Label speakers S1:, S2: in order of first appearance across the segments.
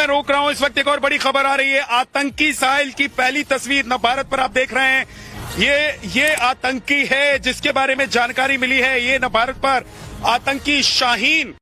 S1: मैं रोक रहा हूं। इस वक्त एक और बड़ी खबर आ रही है। आतंकी साहिल की पहली तस्वीर नवभारत पर आप देख रहे हैं। ये आतंकी है जिसके बारे में जानकारी मिली है। ये नवभारत पर आतंकी शाहीन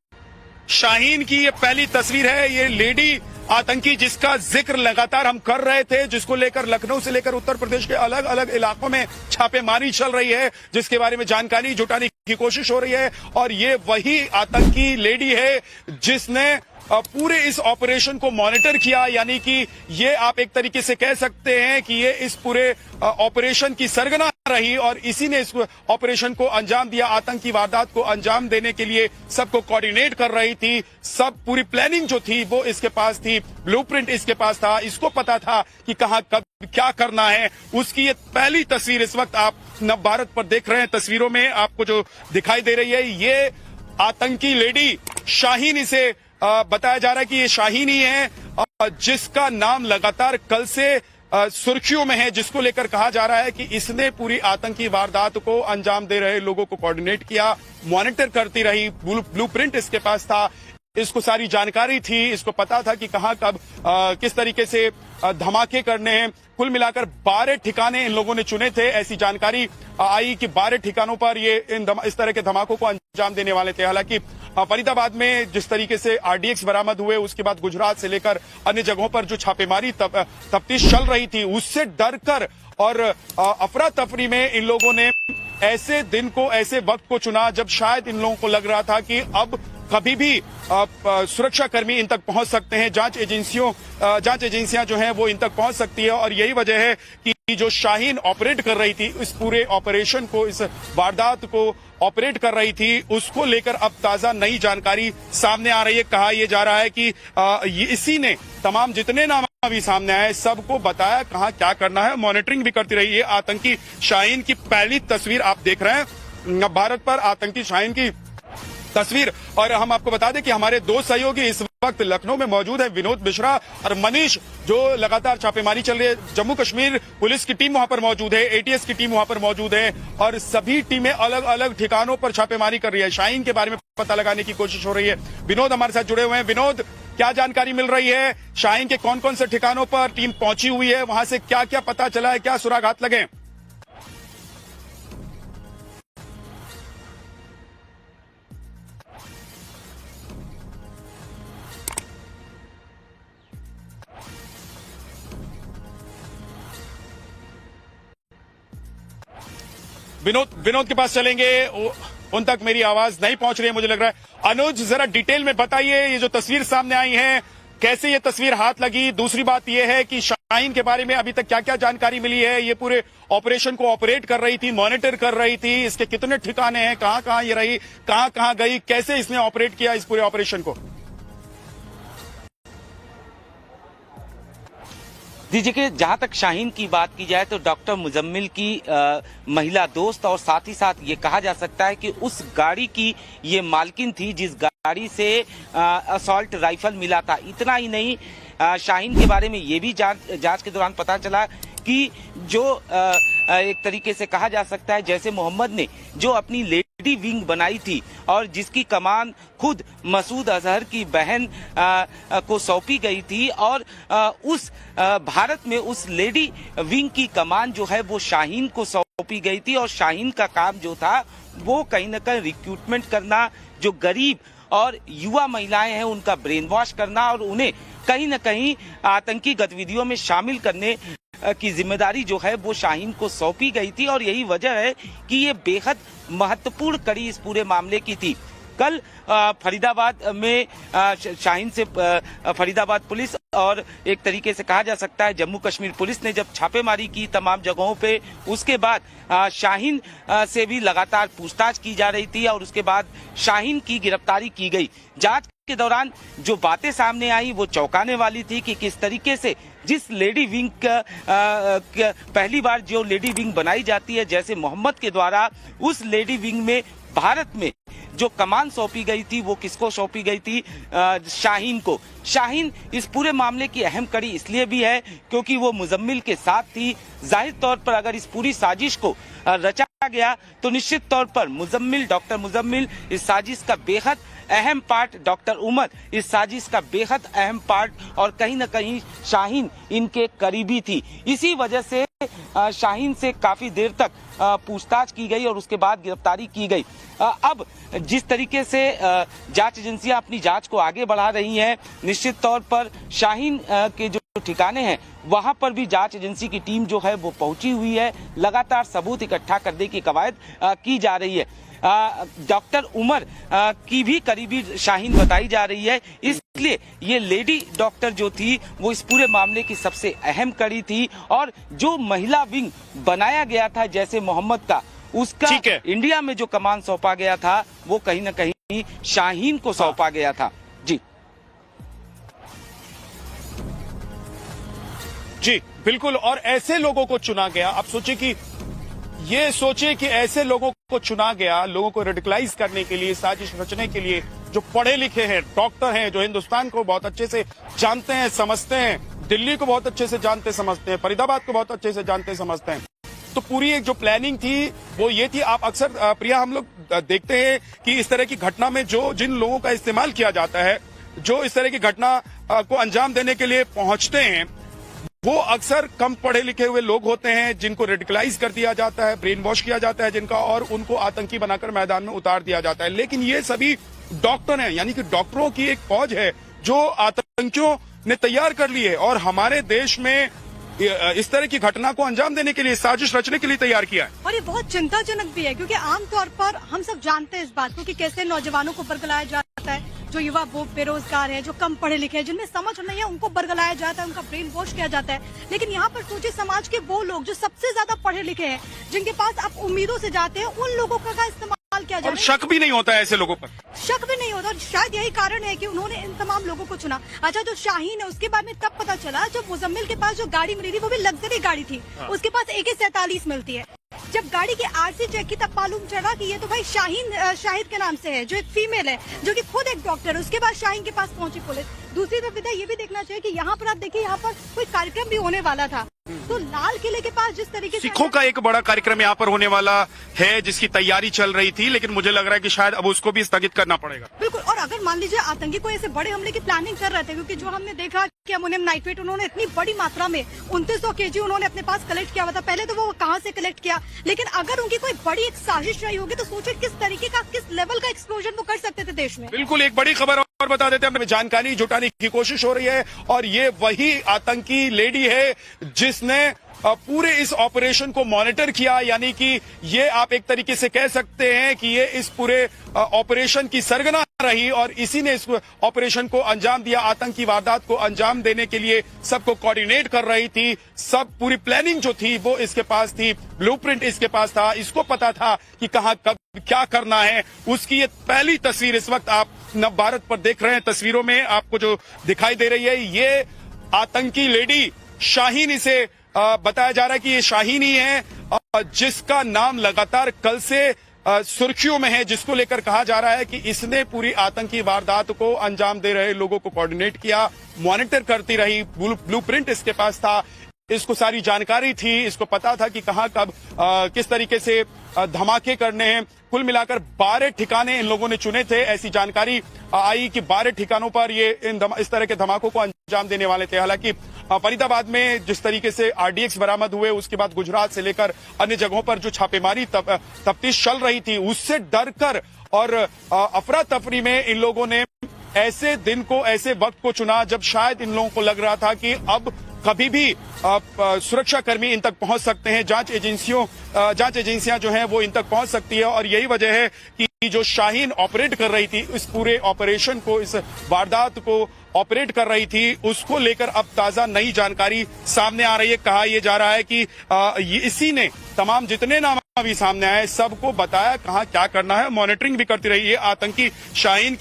S1: की ये पहली तस्वीर है। ये लेडी आतंकी जिसका जिक्र लगातार हम कर रहे थे, जिसको लेकर लखनऊ से लेकर उत्तर प्रदेश के अलग अलग इलाकों में छापेमारी चल रही है, जिसके बारे में जानकारी जुटाने की कोशिश हो रही है। और ये वही आतंकी लेडी है जिसने पूरे इस ऑपरेशन को मॉनिटर किया। यानी कि ये आप एक तरीके से कह सकते हैं कि ये इस पूरे ऑपरेशन की सरगना रही और इसी ने इस ऑपरेशन को अंजाम दिया। आतंकी वारदात को अंजाम देने के लिए सबको कोऑर्डिनेट कर रही थी। सब पूरी प्लानिंग जो थी वो इसके पास थी, ब्लूप्रिंट इसके पास था। इसको पता था कि कहां कब क्या करना है। उसकी ये पहली तस्वीर इस वक्त आप नवभारत पर देख रहे हैं। तस्वीरों में आपको जो दिखाई दे रही है ये आतंकी लेडी शाहीन, इसे बताया जा रहा है कि ये शाहीन ही है जिसका नाम लगातार कल से सुर्खियों में है, जिसको लेकर कहा जा रहा है कि इसने पूरी आतंकी वारदात को अंजाम दे रहे लोगों को कोऑर्डिनेट किया, मॉनिटर करती रही। ब्लूप्रिंट इसके पास था, इसको सारी जानकारी थी, इसको पता था कि कहां कब किस तरीके से धमाके करने हैं। कुल मिलाकर 12 ठिकाने इन लोगों ने चुने थे। ऐसी जानकारी आई कि 12 ठिकानों पर ये इस तरह के धमाकों को अंजाम देने वाले थे। हालांकि फरीदाबाद में जिस तरीके से आरडीएक्स बरामद हुए, उसके बाद गुजरात से लेकर अन्य जगहों पर जो छापेमारी तफ्तीश चल रही थी, उससे डर कर और अफरा तफरी में इन लोगों ने ऐसे दिन को, ऐसे वक्त को चुना जब शायद इन लोगों को लग रहा था कि अब कभी भी सुरक्षा कर्मी इन तक पहुंच सकते हैं, जांच एजेंसियां जो हैं वो इन तक पहुंच सकती है। और यही वजह है कि जो शाहीन ऑपरेट कर रही थी इस पूरे ऑपरेशन को, इस वारदात को ऑपरेट कर रही थी, उसको लेकर अब ताजा नई जानकारी सामने आ रही है। कहा यह जा रहा है कि इसी ने तमाम जितने नाम अभी सामने आए सबको बताया कहां क्या करना है, मॉनिटरिंग भी करती रही है। आतंकी शाहीन की पहली तस्वीर आप देख रहे हैं भारत पर, आतंकी शाहीन की तस्वीर। और हम आपको बता दें कि हमारे दो सहयोगी इस वक्त लखनऊ में मौजूद है, विनोद मिश्रा और मनीष, जो लगातार छापेमारी चल रही है। जम्मू कश्मीर पुलिस की टीम वहां पर मौजूद है, एटीएस की टीम वहां पर मौजूद है और सभी टीमें अलग अलग ठिकानों पर छापेमारी कर रही है। शाहीन के बारे में पता लगाने की कोशिश हो रही है। विनोद हमारे साथ जुड़े हुए हैं। विनोद, क्या जानकारी मिल रही है? शाहीन के कौन कौन से ठिकानों पर टीम पहुंची हुई है? वहां से क्या क्या पता चला है? क्या सुरागात लगे? विनोद के पास चलेंगे, उन तक मेरी आवाज नहीं पहुंच रही है मुझे लग रहा है। अनुज, जरा डिटेल में बताइए, ये जो तस्वीर सामने आई है कैसे ये तस्वीर हाथ लगी? दूसरी बात ये है कि शाहीन के बारे में अभी तक क्या क्या जानकारी मिली है? ये पूरे ऑपरेशन को ऑपरेट कर रही थी, मॉनिटर कर रही थी, इसके कितने ठिकाने हैं, कहां कहां ये रही, कहां कहां गई, कैसे इसने ऑपरेट किया इस पूरे ऑपरेशन को?
S2: देखिए, जहां तक शाहीन की बात की जाए तो डॉक्टर मुजम्मिल की महिला दोस्त और साथ ही साथ ये कहा जा सकता है कि उस गाड़ी की ये मालकिन थी जिस गाड़ी से असॉल्ट राइफल मिला था। इतना ही नहीं, शाहीन के बारे में ये भी जांच के दौरान पता चला कि जो एक तरीके से कहा जा सकता है जैसे मोहम्मद ने जो अपनी लेडी विंग बनाई थी और जिसकी कमान खुद मसूद अजहर की बहन को सौंपी गई थी और उस भारत में उस लेडी विंग की कमान जो है वो शाहीन को सौंपी गई थी। और शाहीन का काम जो था वो कहीं न कहीं रिक्रूटमेंट करना, जो गरीब और युवा महिलाएं हैं उनका ब्रेन वॉश करना और उन्हें कहीं न कहीं आतंकी गतिविधियों में शामिल करने की जिम्मेदारी जो है वो शाहीन को सौंपी गई थी। और यही वजह है कि ये बेहद महत्वपूर्ण कड़ी इस पूरे मामले की थी। कल फरीदाबाद में शाहीन से फरीदाबाद पुलिस और एक तरीके से कहा जा सकता है जम्मू कश्मीर पुलिस ने जब छापेमारी की तमाम जगहों पे, उसके बाद शाहीन से भी लगातार पूछताछ की जा रही थी और उसके बाद शाहीन की गिरफ्तारी की गई। जांच के दौरान जो बातें सामने आई वो चौंकाने वाली थी कि किस तरीके से जिस लेडी विंग पहली बार जो लेडी विंग बनाई जाती है जैसे मोहम्मद के द्वारा, उस लेडी विंग में भारत में जो कमान सौंपी गई थी वो किसको सौंपी गई थी? शाहीन को। शाहीन इस पूरे मामले की अहम कड़ी इसलिए भी है क्योंकि वो मुजम्मिल के साथ थी। जाहिर तौर पर अगर इस पूरी साजिश को रचा गया तो निश्चित तौर पर डॉक्टर मुजम्मिल इस साजिश का बेहद अहम पार्ट, डॉक्टर उमर इस साजिश का बेहद अहम पार्ट और कहीं न कहीं शाहीन इनके करीबी थी। इसी वजह से शाहीन से काफी देर तक पूछताछ की गई और उसके बाद गिरफ्तारी की गई। अब जिस तरीके से जांच एजेंसियां अपनी जांच को आगे बढ़ा रही हैं, निश्चित तौर पर शाहीन के जो ठिकाने हैं वहां पर भी जांच एजेंसी की टीम जो है वो पहुंची हुई है। लगातार सबूत इकट्ठा करने की कवायद की जा रही है। डॉक्टर उमर की भी करीबी शाहीन बताई जा रही है, इसलिए ये लेडी डॉक्टर जो थी वो इस पूरे मामले की सबसे अहम कड़ी थी। और जो महिला विंग बनाया गया था जैसे मोहम्मद का, उसका इंडिया में जो कमान सौंपा गया था वो कहीं न कहीं शाहीन को सौंपा गया था।
S1: जी बिल्कुल, और ऐसे लोगों को चुना गया। आप सोचिए कि ऐसे लोगों को चुना गया, लोगों को रेडिकलाइज करने के लिए, साजिश रचने के लिए, जो पढ़े लिखे हैं, डॉक्टर हैं, जो हिंदुस्तान को बहुत अच्छे से जानते हैं, समझते हैं, दिल्ली को बहुत अच्छे से जानते समझते हैं, फरीदाबाद को बहुत अच्छे से जानते समझते हैं। तो पूरी एक जो प्लानिंग थी वो ये थी। आप अक्सर प्रिया हम लोग देखते हैं कि इस तरह की घटना में जिन लोगों का इस्तेमाल किया जाता है, जो इस तरह की घटना को अंजाम देने के लिए पहुंचते हैं, वो अक्सर कम पढ़े लिखे हुए लोग होते हैं, जिनको रेडिकलाइज कर दिया जाता है, ब्रेन वॉश किया जाता है जिनका, और उनको आतंकी बनाकर मैदान में उतार दिया जाता है। लेकिन ये सभी डॉक्टर हैं, यानी कि डॉक्टरों की एक फौज है जो आतंकियों ने तैयार कर ली है और हमारे देश में इस तरह की घटना को अंजाम देने के लिए, साजिश रचने के लिए तैयार किया है।
S3: और ये बहुत चिंताजनक भी है, क्योंकि आमतौर पर हम सब जानते हैं इस बात को कि कैसे नौजवानों को बरगलाया जाता है। जो युवा वो बेरोजगार है, जो कम पढ़े लिखे हैं, जिनमें समझ नहीं है, उनको बरगलाया जाता है, उनका ब्रेन वॉश किया जाता है। लेकिन यहाँ पर सोचिए, समाज के वो लोग जो सबसे ज्यादा पढ़े लिखे हैं, जिनके पास आप उम्मीदों से जाते हैं, उन लोगों का इस्तेमाल किया जाता है।
S1: और शक भी नहीं होता है ऐसे लोगों पर,
S3: शक भी नहीं होता। और शायद यही कारण है कि उन्होंने इन तमाम लोगों को चुना। अच्छा, जो शाहीन है उसके बारे में तब पता चला जब मुजम्मिल के पास जो गाड़ी मिली थी वो भी लग्जरी गाड़ी थी, उसके पास AK-47 मिलती है। जब गाड़ी की RC चेक की तब मालूम चला कि ये तो भाई शाहिद के नाम से है, जो एक फीमेल है, जो कि खुद एक डॉक्टर है। उसके बाद शाहीन के पास पहुंची पुलिस। दूसरी तरफ विदा ये भी देखना चाहिए कि यहाँ पर आप देखिए, यहाँ पर कोई कार्यक्रम भी होने वाला था, तो लाल किले के पास जिस तरीके से
S1: सिखों का एक बड़ा कार्यक्रम यहाँ पर होने वाला है जिसकी तैयारी चल रही थी, लेकिन मुझे लग रहा है कि शायद अब उसको भी स्थगित करना पड़ेगा।
S3: बिल्कुल। और अगर मान लीजिए आतंकी कोई ऐसे बड़े हमले की प्लानिंग कर रहे थे, क्योंकि जो हमने देखा कि अमोनियम नाइट्रेट उन्होंने इतनी बड़ी मात्रा में 2900 kg उन्होंने अपने पास कलेक्ट किया हुआ था। पहले तो वो कहाँ से कलेक्ट किया, लेकिन अगर उनकी कोई बड़ी एक साजिश रही होगी तो सोचिए किस तरीके का, किस लेवल का एक्सप्लोजन वो कर सकते थे देश में।
S1: बिल्कुल, एक बड़ी खबर और बता देते हैं, जानकारी जुटाने की कोशिश हो रही है और ये वही आतंकी लेडी है जिसने पूरे इस ऑपरेशन को मॉनिटर किया। यानी कि ये आप एक तरीके से कह सकते हैं कि ये इस पूरे ऑपरेशन की सरगना रही और इसी ने इस ऑपरेशन को अंजाम दिया। आतंकी वारदात को अंजाम देने के लिए सबको कोऑर्डिनेट कर रही थी। सब पूरी प्लानिंग जो थी वो इसके पास थी, ब्लूप्रिंट इसके पास था, इसको पता था कि कहां कब क्या करना है। उसकी ये पहली तस्वीर इस वक्त आप नव भारत पर देख रहे हैं। तस्वीरों में आपको जो दिखाई दे रही है ये आतंकी लेडी शाहीन, इसे बताया जा रहा है कि ये शाहीन ही है जिसका नाम लगातार कल से सुर्खियों में है, जिसको लेकर कहा जा रहा है कि इसने पूरी आतंकी वारदात को अंजाम दे रहे लोगों को कोऑर्डिनेट किया, मॉनिटर करती रही। ब्लूप्रिंट इसके पास था, इसको सारी जानकारी थी, इसको पता था कि कहां कब किस तरीके से धमाके करने हैं। कुल मिलाकर 12 ठिकाने इन लोगों ने चुने थे। ऐसी जानकारी आई कि 12 ठिकानों पर ये इस तरह के धमाकों को अंजाम देने वाले थे। हालांकि फरीदाबाद में जिस तरीके से RDX बरामद हुए, उसके बाद गुजरात से लेकर अन्य जगहों पर जो छापेमारी तफ्तीश चल रही थी, उससे डरकर और अफरा तफरी में इन लोगों ने ऐसे दिन को, ऐसे वक्त को चुना जब शायद इन लोगों को लग रहा था कि अब कभी भी सुरक्षाकर्मी इन तक पहुंच सकते हैं, जांच एजेंसियां जो हैं वो इन तक पहुंच सकती है। और यही वजह है कि जो शाहीन ऑपरेट कर रही थी इस पूरे ऑपरेशन को, इस वारदात को ऑपरेट कर रही थी, उसको लेकर अब ताजा नई जानकारी सामने आ रही है। कहा यह जा रहा है कि इसी ने तमाम जितने नाम अभी सामने आए सबको बताया कहां क्या करना है, मॉनिटरिंग भी करती रही है। आतंकी शाहीन